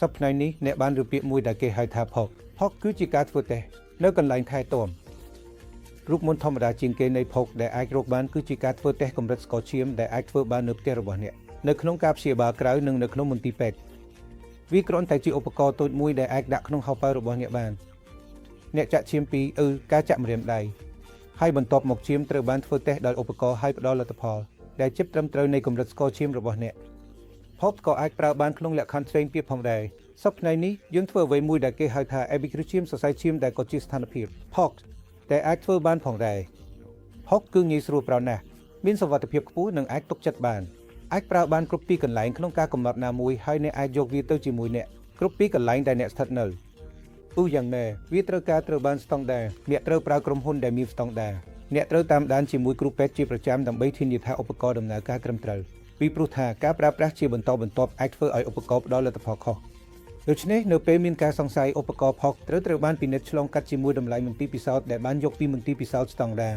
សប្តាហ៍នេះអ្នកបានរូបពាក្យមួយដែលគេហៅថាផកគឺជាការធ្វើតេស្តនៅកន្លែងថែទាំរូបមន្តធម្មតាជាងគេនៃផកដែលអាចរកបានគឺជាការធ្វើតេស្តកម្រិតស្ករឈាមដែលអាចធ្វើបាននៅផ្ទះរបស់អ្នកនៅក្នុងការព្យាបាលក្រៅនិងនៅក្នុងមន្ទីរពេទ្យវាគ្រាន់តែជាឧបករណ៍តូចមួយដែលអាចដាក់ក្នុងហោប៉ៅរបស់អ្នកបានអ្នកចាក់ឈាមពីការចាក់ម្រាមដៃហើយបន្ទាប់មកឈាមត្រូវបានធ្វើតេស្តដោយឧបករណ៍ហើយផ្ដល់លទ្ធផលដែលជិតត្រឹមត្រូវនៃកម្រិតស្ករឈាមរបស់អ្នកផកក៏អាចប្រើបានក្នុងលក្ខខណ្ឌផ្សេងទៀតផងដែរសប្តាហ៍នេះយើងធ្វើអ្វីមួយដែលគេហៅថាអេប៊ីគ្រូឈាមសរសៃឈាមដែលក៏ជាស្ថានភាពផកតែអាចធ្វើបានផងដែរផកគឺងាយស្រួលប្រើណាស់មានសុវត្ថិភាពខ្ពស់និងអាចទុកចិត្តបានអាចប្រើបានគ្រប់ទីកន្លែងក្នុងការកំណត់ណាមួយហើយអ្នកអាចយកវាទៅជាមួយអ្នកគ្រប់ទីកន្លែងដែលអ្នកស្ថិតនៅយ៉ាងណែវាត្រូវបានស្តង់ដារអ្នកត្រូវប្រើក្រុមហ៊ុនដែលមានស្តង់ដារអ្នកត្រូវតាមដានជាមួយគ្រូពេទ្យជាប្រចាំដើម្បីធានាថាឧបករណ៍ដំណើរការត្រឹមត្រូវពីព្រោះថាការប្រើប្រាស់ជាបន្តបន្ទាប់អាចធ្វើឲ្យឧបករណ៍ផ្ដល់លទ្ធផលខុសដូច្នេះនៅពេលមានការសង្ស័យឧបករណ៍ផកត្រូវបានពិនិត្យឆ្លងកាត់ជាមួយតម្លៃមន្ទីរពិសោធន៍ដែលបានយកពីមន្ទីរពិសោធន៍ស្តង់ដារ